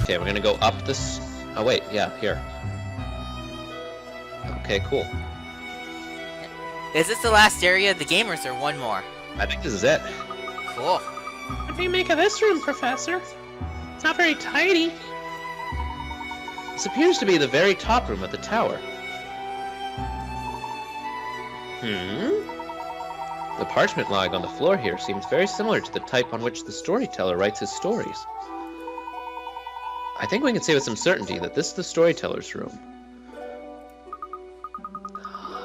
Okay, we're gonna go up this... Oh, wait, yeah, here. Okay, cool. Is this the last area of the game, or is there one more? I think this is it. Cool. What do you make of this room, Professor? It's not very tidy. This appears to be the very top room of the tower. The parchment lying on the floor here seems very similar to the type on which the storyteller writes his stories. I think we can say with some certainty that this is the storyteller's room.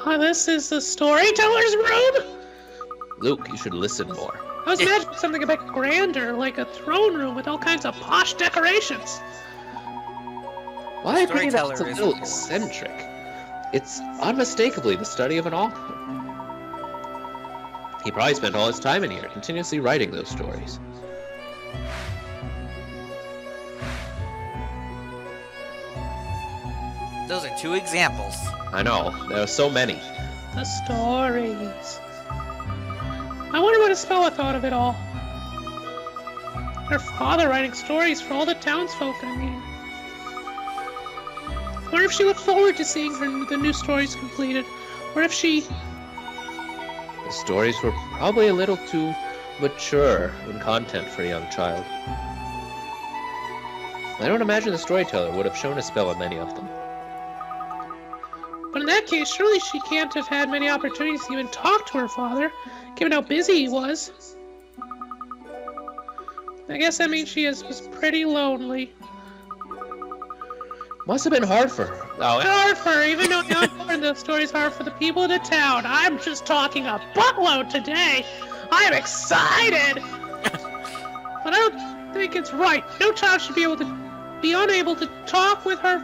This is the storyteller's room? Luke, you should listen more. I was imagining something a bit grander, like a throne room with all kinds of posh decorations. Well, I agree that Storyteller it's a is little cool. eccentric. It's unmistakably the study of an author. He probably spent all his time in here, continuously writing those stories. Those are 2 examples. I know, there are so many. The stories. I wonder what Espella thought of it all. Her father writing stories for all the townsfolk, I mean. I wonder if she looked forward to seeing the new stories completed, or if she... The stories were probably a little too mature in content for a young child. I don't imagine the storyteller would have shown a spell on many of them. But in that case, surely she can't have had many opportunities to even talk to her father, given how busy he was. I guess that means she was pretty lonely. Must have been hard for her. Oh, Hard for her, even though how important the stories are for the people of the town. I'm just talking a buttload today. I'm excited! But I don't think it's right. No child should be unable to talk with her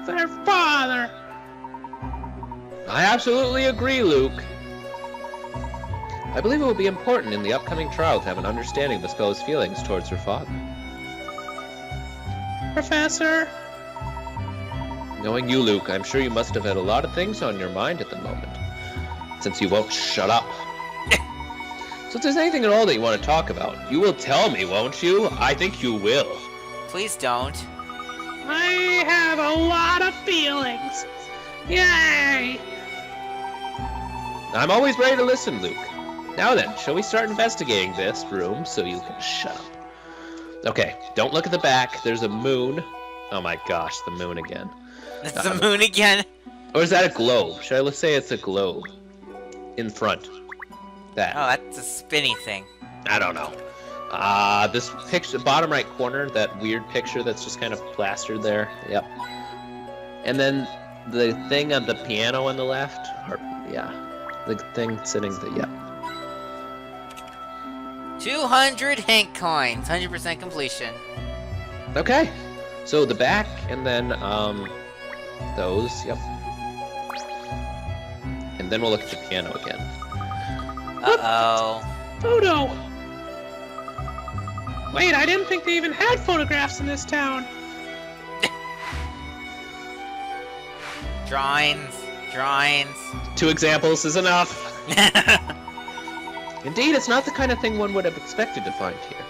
father. I absolutely agree, Luke. I believe it will be important in the upcoming trial to have an understanding of Espella's feelings towards her father. Professor? Knowing you, Luke, I'm sure you must have had a lot of things on your mind at the moment, since you won't shut up. So if there's anything at all that you want to talk about, you will tell me, won't you? I think you will. Please don't. I have a lot of feelings. Yay! I'm always ready to listen, Luke. Now then, shall we start investigating this room so you can shut up? Okay, don't look at the back. There's a moon. Oh my gosh, the moon again. It's the moon again. Or is that a globe? Should I say it's a globe? In front. That. Oh, that's a spinny thing. I don't know. This picture, bottom right corner, that weird picture that's just kind of plastered there. Yep. And then the thing on the piano on the left. Or, yeah. The thing sitting there, yeah. 200 Hank coins. 100% completion. Okay. So the back, and then, those, yep. And then we'll look at the piano again. Uh-oh. Photo! Wait, I didn't think they even had photographs in this town. Drawings. 2 examples is enough. Indeed, it's not the kind of thing one would have expected to find here.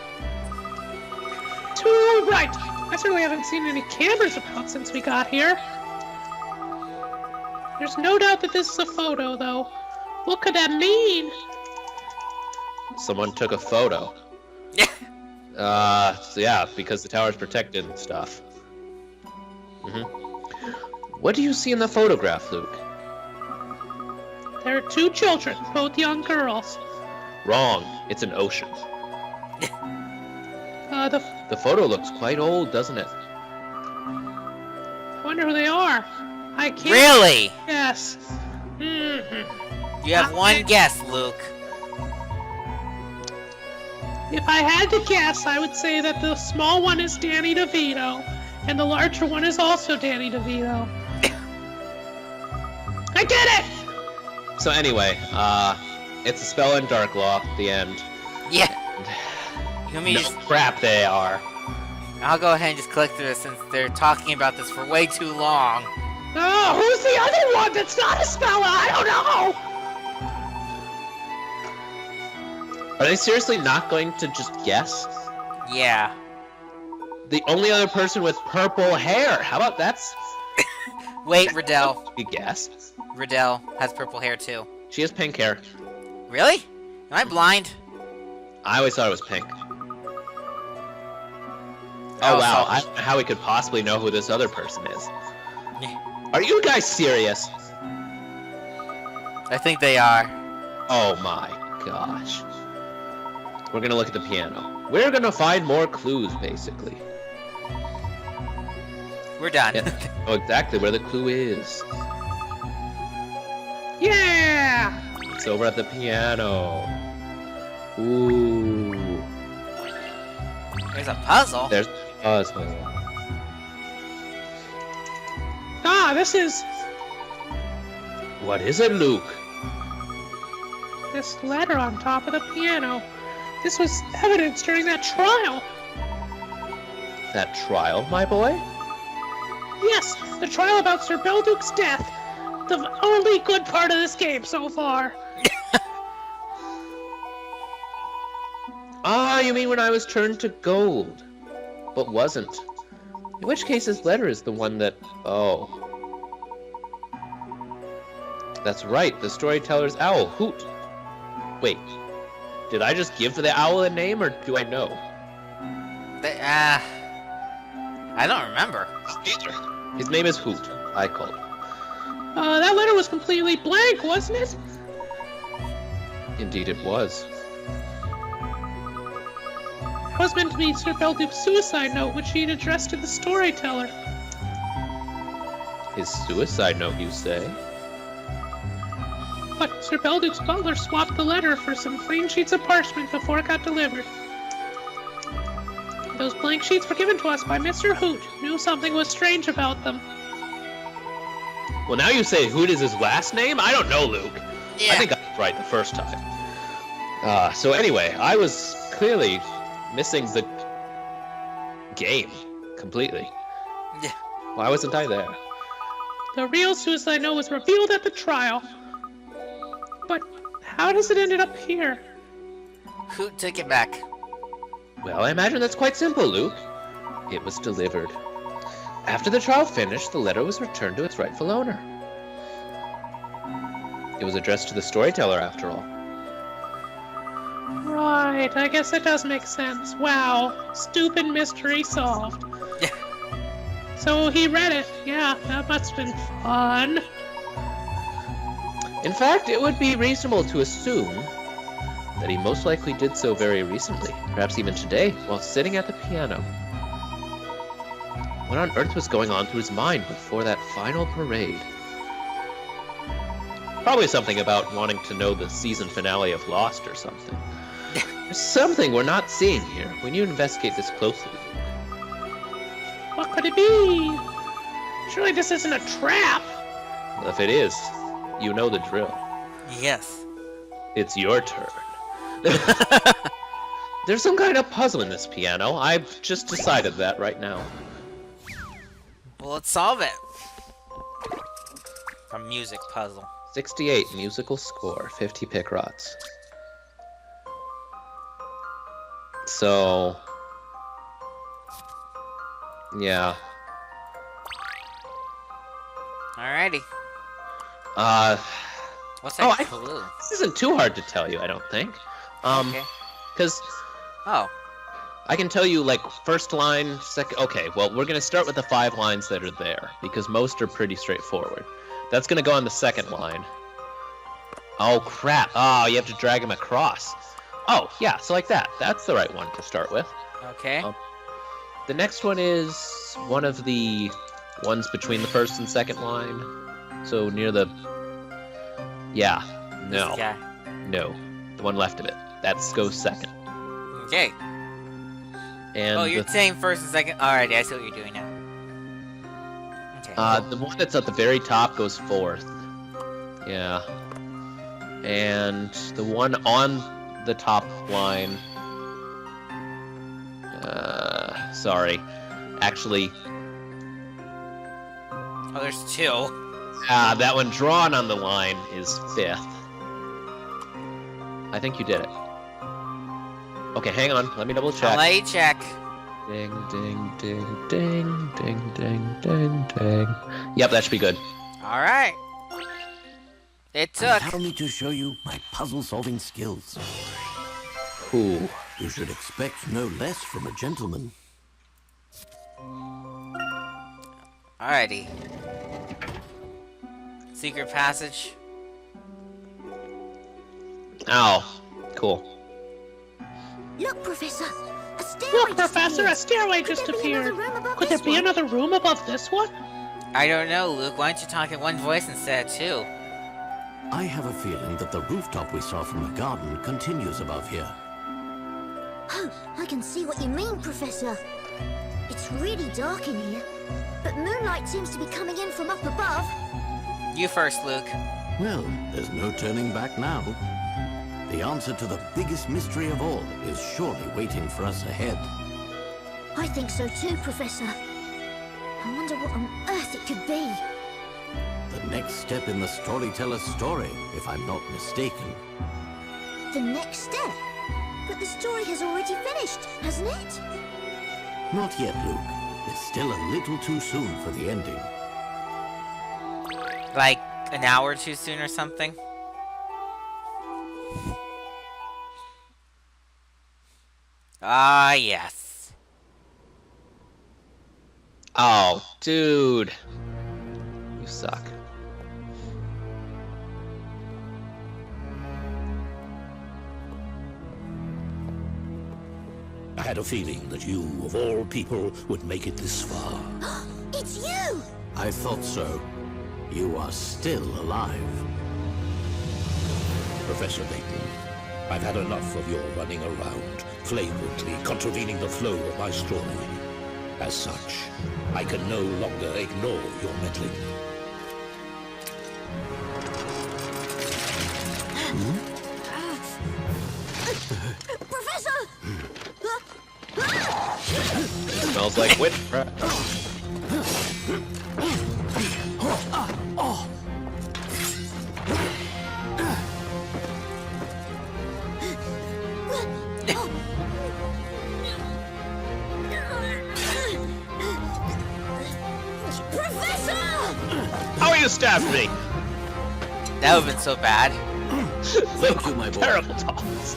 Too right! I certainly haven't seen any cameras about since we got here. There's no doubt that this is a photo, though. What could that mean? Someone took a photo. So yeah, because the tower's protected and stuff. What do you see in the photograph, Luke? There are 2 children, both young girls. Wrong. It's an ocean. The photo looks quite old, doesn't it? I wonder who they are. I can't Really? guess. You have one guess, Luke. If I had to guess, I would say that the small one is Danny DeVito, and the larger one is also Danny DeVito. I did it! So anyway, it's a spell in Dark Law, the end. Yeah. You want me to No just... crap they are. I'll go ahead and just click through this since they're talking about this for way too long. Oh, who's the other one that's not a speller? I don't know! Are they seriously not going to just guess? Yeah. the only other person with purple hair. How about that's Wait, Riddell. a guess? Riddell has purple hair too. She has pink hair. Really? Am I blind? I always thought it was pink. Oh, Oh wow, so- I don't know how we could possibly know who this other person is. Yeah. Are you guys serious? I think they are. Oh my gosh. We're gonna look at the piano. We're gonna find more clues, basically. We're done. Yeah. Know exactly where the clue is. Yeah! It's over at the piano. Ooh. There's a puzzle. There's a puzzle. Ah, this is What is it, Luke? this letter on top of the piano. This was evidence during that trial. That trial, my boy? Yes, the trial about Sir Belduke's death. The only good part of this game so far. Ah, you mean when I was turned to gold, but wasn't. In which case his letter is the one that... Oh. That's right, the storyteller's owl, Hoot. Wait, did I just give the owl a name, or do I know? I don't remember. His name is Hoot, I call it. That letter was completely blank, wasn't it? Indeed it was. It was meant to be Sir Belduke's suicide note, which he'd addressed to the storyteller. His suicide note, you say? But Sir Belduke's butler swapped the letter for some clean sheets of parchment before it got delivered. Those blank sheets were given to us by Mr. Hoot, who knew something was strange about them. Well, now you say Hoot is his last name? I don't know, Luke. Yeah. I think I was right the first time. So anyway, I was clearly missing the game completely. Yeah. Why wasn't I there? The real suicide note was revealed at the trial. But how does it ended up here? Who took it back? Well, I imagine that's quite simple, Luke. It was delivered. After the trial finished, the letter was returned to its rightful owner. It was addressed to the storyteller, after all. Right, I guess that does make sense. Wow, stupid mystery solved. Yeah. So he read it. Yeah, that must have been fun. In fact, it would be reasonable to assume that he most likely did so very recently, perhaps even today, while sitting at the piano. What on earth was going on through his mind before that final parade? Probably something about wanting to know the season finale of Lost or something. There's something we're not seeing here. We need to investigate this closely. What could it be? Surely this isn't a trap. Well, if it is, you know the drill. Yes. It's your turn. There's some kind of puzzle in this piano. I've just decided that right now. Well, let's solve it. A music puzzle. 68 musical score, 50 pick rots. So, yeah. Alrighty. What's Oh, that clue? This isn't too hard to tell you, I don't think. Okay. Because Oh. I can tell you, like, first line, second... Okay, well, we're going to start with the 5 lines that are there, because most are pretty straightforward. That's going to go on the second line. Oh, crap. Oh, you have to drag him across. Oh, yeah, so like that. That's the right one to start with. Okay. The next one is one of the ones between the first and second line. So near the... Yeah. No. This guy. No. The one left of it. That goes second. Okay. And Oh, you're saying first and second. Alrighty, I see what you're doing now. Okay. the one that's at the very top goes fourth. Yeah. And the one on the top line... sorry. Actually... Oh, there's 2. that one drawn on the line is 5th. I think you did it. Okay, hang on. Let me double check. I'll let you check. Ding, ding, ding, ding, ding, ding, ding, ding. Yep, that should be good. Alright. It took. Allow me to show you my puzzle-solving skills. Ooh. You should expect no less from a gentleman. Alrighty. Secret passage. Oh, cool. Look, Professor! A stairway Look, just Professor, a appeared. stairway Could just there be another appeared. room above Could there this be one? another room above this one? I don't know, Luke. Why don't you talk in one voice instead, too? I have a feeling that the rooftop we saw from the garden continues above here. Oh, I can see what you mean, Professor. It's really dark in here, but moonlight seems to be coming in from up above. You first, Luke. Well, there's no turning back now. The answer to the biggest mystery of all is surely waiting for us ahead. I think so too, Professor. I wonder what on earth it could be. The next step in the Storyteller's story, if I'm not mistaken. The next step? But the story has already finished, hasn't it? Not yet, Luke. It's still a little too soon for the ending. Like, an hour too soon or something? Ah, yes. Oh, dude. You suck. I had a feeling that you, of all people, would make it this far. It's you! I thought so. You are still alive. Professor Layton, I've had enough of your running around, flagrantly contravening the flow of my story. As such, I can no longer ignore your meddling. Professor! Smells like witchcraft. Professor! How are you stabbed me? That would've been so bad. Thank you, my boy. Terrible talks.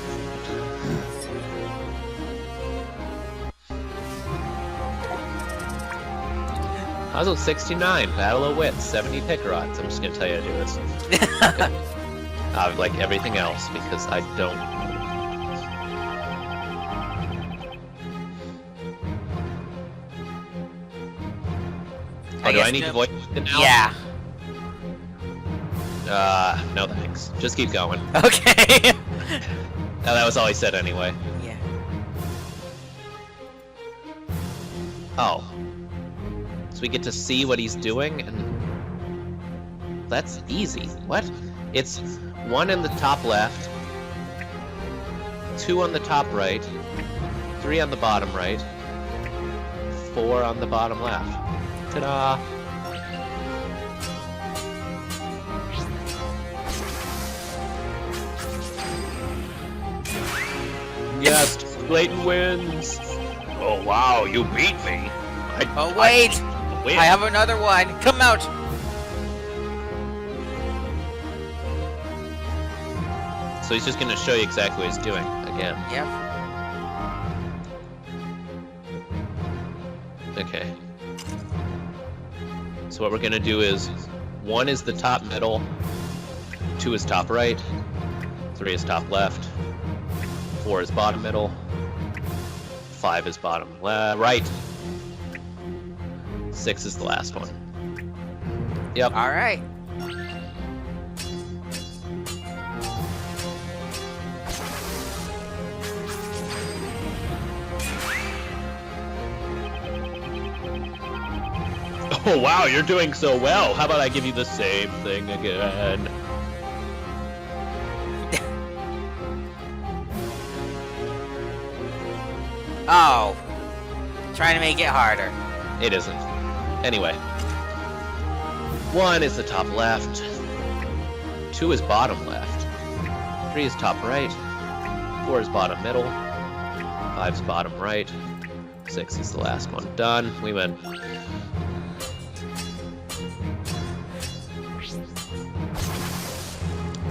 Puzzle 69, Battle of Wits, 70 Pickerots. I'm just gonna tell you to do this. Like everything else, because I don't. Oh, do I need to voice it now? Yeah. No thanks. Just keep going. Okay. No, that was all he said anyway. Yeah. Oh. So we get to see what he's doing, and that's easy. What? It's 1 in the top left, 2 on the top right, 3 on the bottom right, 4 on the bottom left. Ta-da! Yes, Layton wins. Oh wow, you beat me. Oh, wait! Win. I have another one. Come out! So he's just gonna show you exactly what he's doing again. Yep. Okay. So what we're gonna do is 1 is the top middle, 2 is top right, 3 is top left, 4 is bottom middle, 5 is bottom right, 6 is the last one. Yep. Alright. Oh wow, you're doing so well. How about I give you the same thing again? Oh. Trying to make it harder. It isn't. Anyway. 1 is the top left. 2 is bottom left. 3 is top right. 4 is bottom middle. 5 is bottom right. 6 is the last one. Done. We win.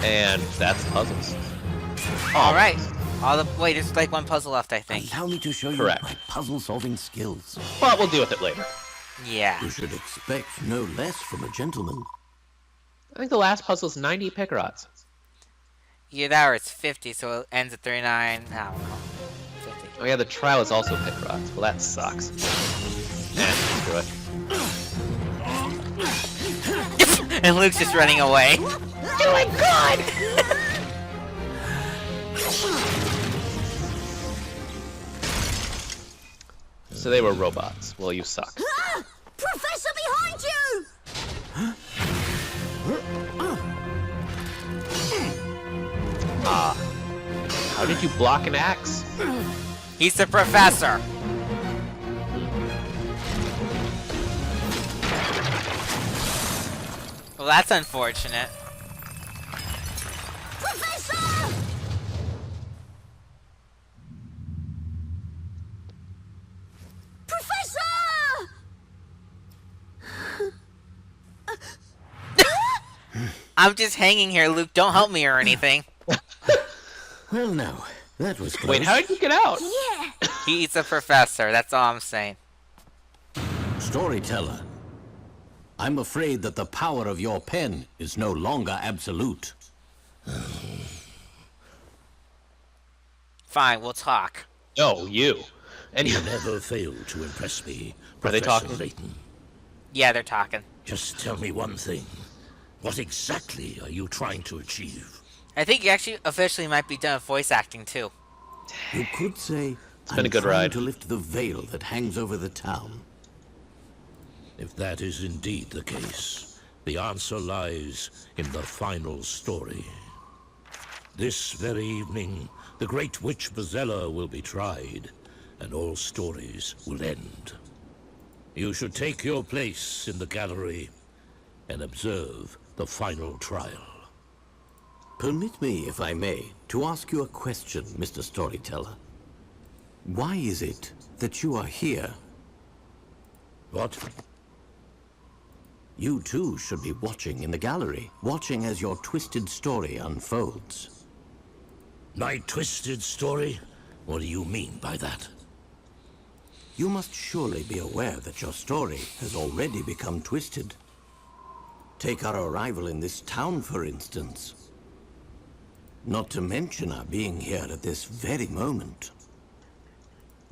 And that's puzzles. All right. Wait, there's like one puzzle left, I think. Allow me to show you Correct. my puzzle-solving skills. But we'll deal with it later. Yeah. You should expect no less from a gentleman. I think the last puzzle is 90 pick rods. Either that or it's 50, so it ends at 39. I don't know. 50. Oh yeah, the trial is also pick rods. Well, that sucks. Screw it. And Luke's just running away. Doing good! So they were robots. Well, you suck. Ah! Professor behind you! How did you block an axe? He's the professor. Well, that's unfortunate. Professor! Professor! I'm just hanging here, Luke. Don't help me or anything. Well, now, that was close. Wait, how did you get out? Yeah. He's a professor. That's all I'm saying. Storyteller, I'm afraid that the power of your pen is no longer absolute. Fine, we'll talk. No, you. And You never fail to impress me, Are they Professor talking? Layton. Yeah, they're talking. Just tell me one thing. What exactly are you trying to achieve? I think you actually officially might be done with voice acting too. You could say been I'm a good trying ride. to lift the veil that hangs over the town. If that is indeed the case, the answer lies in the final story. This very evening, the great witch Bazella will be tried, and all stories will end. You should take your place in the gallery and observe the final trial. Permit me, if I may, to ask you a question, Mr. Storyteller. Why is it that you are here? What? You too should be watching in the gallery, watching as your twisted story unfolds. My twisted story? What do you mean by that? You must surely be aware that your story has already become twisted. Take our arrival in this town, for instance. Not to mention our being here at this very moment.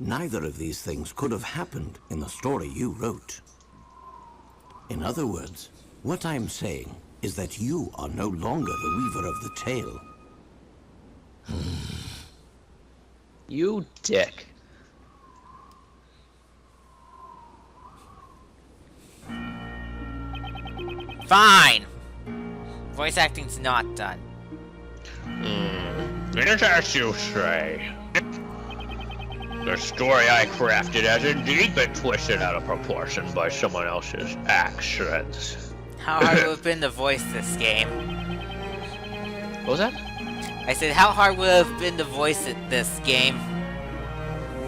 Neither of these things could have happened in the story you wrote. In other words, what I'm saying is that you are no longer the weaver of the tale. You dick. Fine. Voice acting's not done. It as you say. The story I crafted has indeed been twisted out of proportion by someone else's actions. How hard would it have been to voice this game? What was that? I said, how hard would it have been to voice this game?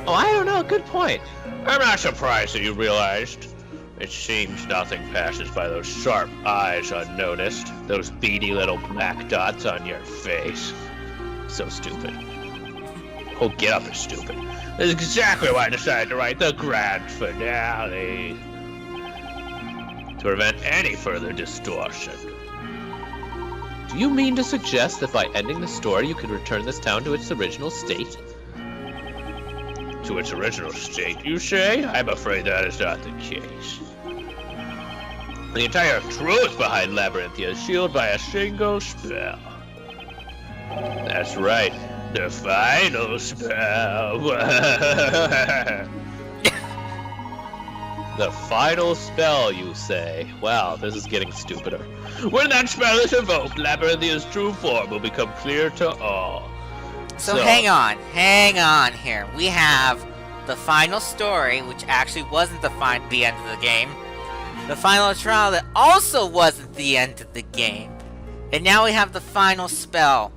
Oh, I don't know. Good point. I'm not surprised that you realized. It seems nothing passes by those sharp eyes unnoticed. Those beady little black dots on your face. So stupid. Oh, get up is stupid. That's exactly why I decided to write the grand finale. To prevent any further distortion. Do you mean to suggest that by ending the story you could return this town to its original state? To its original state, you say? I'm afraid that is not the case. The entire truth behind Labyrinthia is shielded by a single spell. That's right, the final spell. The final spell, you say? Wow, this is getting stupider. When that spell is evoked, Labyrinthia's true form will become clear to all. So hang on here. We have the final story, which actually wasn't the end of the game. The final trial that also wasn't the end of the game. And now we have the final spell,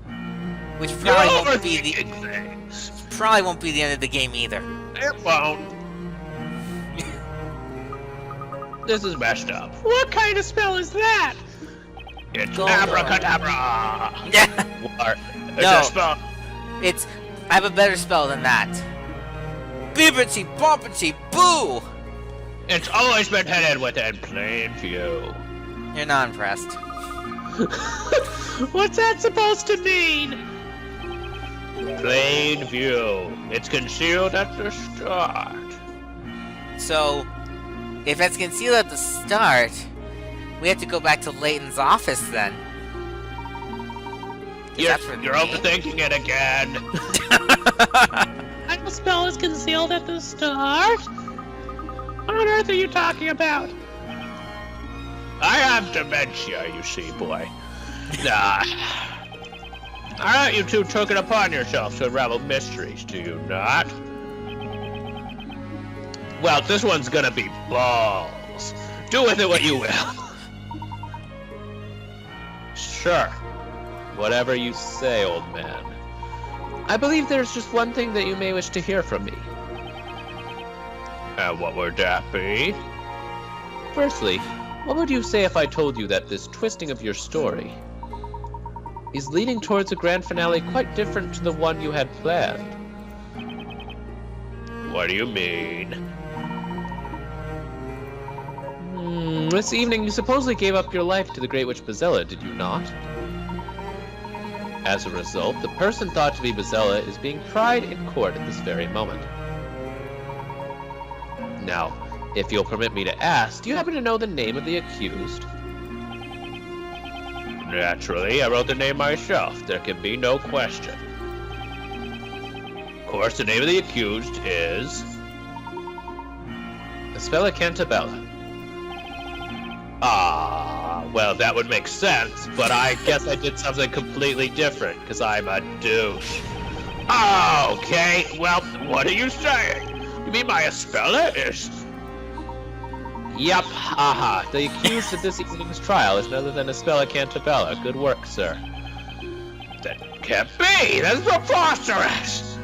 which probably won't be the end of the game either. It won't. This is messed up. What kind of spell is that? It's Go. abracadabra. What? It's No. a spell. I have a better spell than that. Bibbity boppity boo! It's always been hidden within plain view. You're not impressed. What's that supposed to mean? Plain view. It's concealed at the start. So, if it's concealed at the start, we have to go back to Layton's office then. You're, for you're me? overthinking it again. What spell is concealed at the start? What on earth are you talking about? I have dementia, you see, boy. Nah. Alright, you two took it upon yourself to unravel mysteries, do you not? Well, this one's gonna be balls. Do with it what you will. Sure. Whatever you say, old man. I believe there's just one thing that you may wish to hear from me. And what would that be? Firstly, what would you say if I told you that this twisting of your story is leading towards a grand finale quite different to the one you had planned? What do you mean? This evening you supposedly gave up your life to the Great Witch Bazella, did you not? As a result, the person thought to be Bazella is being tried in court at this very moment. Now, if you'll permit me to ask, do you happen to know the name of the accused? Naturally, I wrote the name myself. There can be no question. Of course, the name of the accused is... Aspella Cantabella. Well, that would make sense, but I guess I did something completely different, because I'm a douche. Okay, well, what are you saying? You mean my Aspella is... Yep, haha. The accused of this evening's trial is none other than Aspella Cantabella. Good work, sir. That can't be! That's preposterous!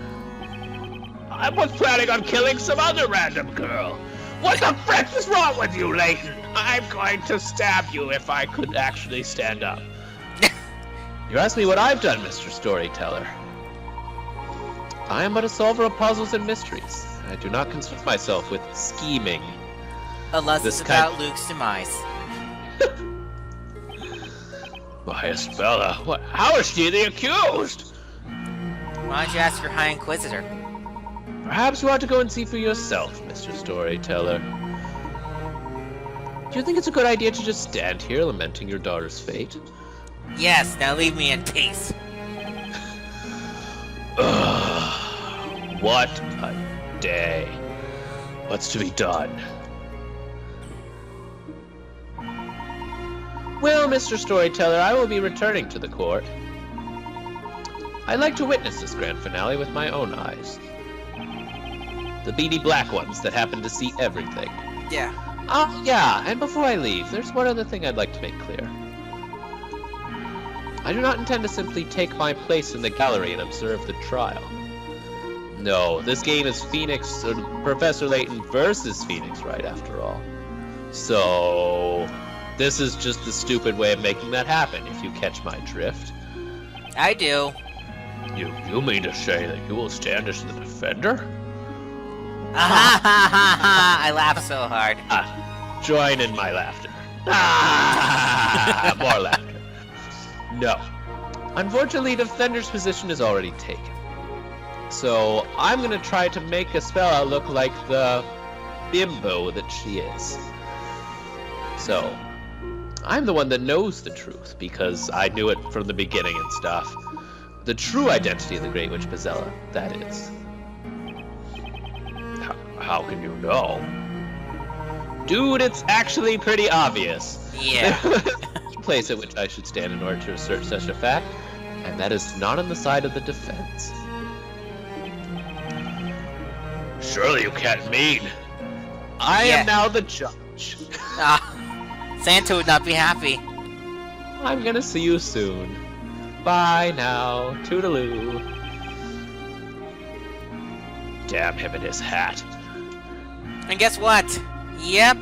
I was planning on killing some other random girl. What the frick is wrong with you, Layton? I'm going to stab you if I could actually stand up. You asked me what I've done, Mr. Storyteller. I am but a solver of puzzles and mysteries. I do not concern myself with scheming. Unless This it's kind- about Luke's demise. My Aspella, what? How is she the accused? Why don't you ask your High Inquisitor? Perhaps you ought to go and see for yourself, Mr. Storyteller. Do you think it's a good idea to just stand here lamenting your daughter's fate? Yes, now leave me in peace. What a day. What's to be done? Well, Mr. Storyteller, I will be returning to the court. I'd like to witness this grand finale with my own eyes. The beady black ones that happen to see everything. Yeah. Oh, yeah, and before I leave, there's one other thing I'd like to make clear. I do not intend to simply take my place in the gallery and observe the trial. No, this game is Professor Layton versus Phoenix Wright, after all. So, this is just the stupid way of making that happen, if you catch my drift. I do. You mean to say that you will stand as the defender? I laugh so hard. Join in my laughter. More laughter. No. Unfortunately, the defender's position is already taken. So, I'm gonna try to make Aspella look like the bimbo that she is. So, I'm the one that knows the truth, because I knew it from the beginning and stuff. The true identity of the Great Witch Bazella, that is. How can you know? Dude, it's actually pretty obvious. Yeah. Place at which I should stand in order to assert such a fact, and that is not on the side of the defense. Surely you can't mean I am now the judge. Santa would not be happy. I'm gonna see you soon. Bye now. Toodaloo. Damn him and his hat. And guess what? Yep.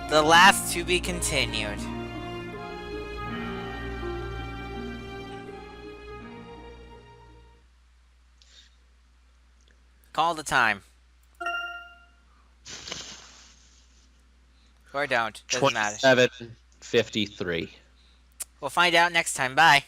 The last to be continued. Call the time. Or don't. Doesn't matter. 27:53. We'll find out next time. Bye.